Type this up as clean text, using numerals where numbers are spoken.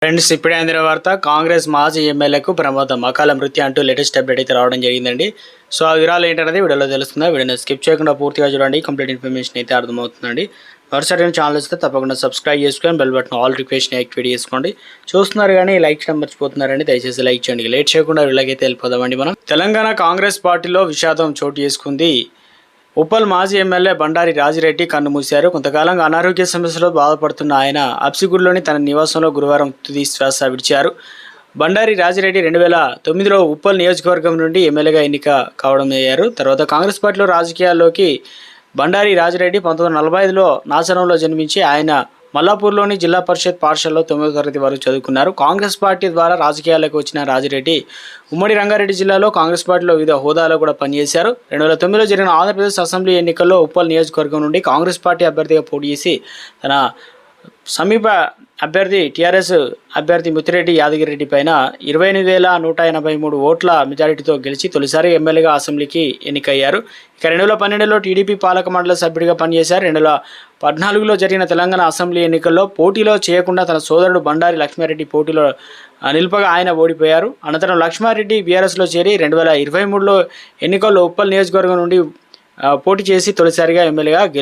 Friends, ఇప్పుడే అందిన వార్త. కాంగ్రెస్ మాజీ ఎమ్మెల్యేకు ప్రమాదం, అకాల మృత్యు అంటూ లేటెస్ట్ అప్డేట్ అయితే రావడం జరిగిందండి. సో ఆ వివరాలు ఏంటనేది వీడియోలో తెలుస్తుందా. వీడియోని స్కిప్ చేయకుండా పూర్తిగా చూడండి. కంప్లీట్ ఇన్ఫర్మేషన్ అయితే అర్థమవుతుందండి. మరోసారి ఛానల్ వస్తే తప్పకుండా సబ్స్క్రైబ్ చేసుకొని బెల్ బటన్ ఆల్ రిక్వెస్ట్ని యాక్టివేట్ చేసుకోండి. చూస్తున్నారు కానీ లైక్ చేయడం మర్చిపోతున్నారండి. దయచేసి లైక్ చేయండి. లేట్ చేయకుండా వీళ్ళకైతే వెళ్ళిపోదామండి. మనం తెలంగాణ కాంగ్రెస్ పార్టీలో విషాదం చోటు చేసుకుంది. ఉప్పల్ మాజీ ఎమ్మెల్యే బండారి రాజిరెడ్డి కన్నుమూశారు. కొంతకాలంగా అనారోగ్య సమస్యలతో బాధపడుతున్న ఆయన అప్సిగూడలోని తన నివాసంలో గురువారం తుది శ్వాస విడిచారు. బండారి రాజిరెడ్డి 2009లో ఉప్పల్ నియోజకవర్గం నుండి ఎమ్మెల్యేగా ఎన్నిక కావడం అయ్యారు. తర్వాత కాంగ్రెస్ పార్టీలో రాజకీయాల్లోకి బండారి రాజిరెడ్డి 1945లో నాచరంలో జన్మించి ఆయన మల్లాపూర్లోని జిల్లా పరిషత్ పాఠశాలలో 9వ తరగతి వరకు చదువుకున్నారు. కాంగ్రెస్ పార్టీ ద్వారా రాజకీయాలకు వచ్చిన రాజిరెడ్డి ఉమ్మడి రంగారెడ్డి జిల్లాలో కాంగ్రెస్ పార్టీలో వివిధ హోదాలో కూడా పనిచేశారు. 2009లో జరిగిన ఆంధ్రప్రదేశ్ అసెంబ్లీ ఎన్నికల్లో ఉప్పల్ నియోజకవర్గం నుండి కాంగ్రెస్ పార్టీ అభ్యర్థిగా పోటీ చేసి తన సమీప అభ్యర్థి టీఆర్ఎస్ అభ్యర్థి ముత్తిరెడ్డి యాదగిరెడ్డి పైన 28,183 ఓట్ల మెజారిటీతో గెలిచి తొలిసారి ఎమ్మెల్యేగా అసెంబ్లీకి ఎన్నికయ్యారు. ఇక 2012లో టీడీపీ పాలక మండలి సభ్యుడిగా పనిచేశారు. 2014లో జరిగిన తెలంగాణ అసెంబ్లీ ఎన్నికల్లో పోటీలో చేయకుండా తన సోదరుడు బండారి లక్ష్మారెడ్డి పోటీలో నిలుపగా ఆయన ఓడిపోయారు. అనంతరం లక్ష్మారెడ్డి బీఆర్ఎస్లో చేరి 2023లో ఎన్నికల్లో ఉప్పల్ నియోజకవర్గం నుండి పోటీ చేసి తొలిసారిగా ఎమ్మెల్యేగా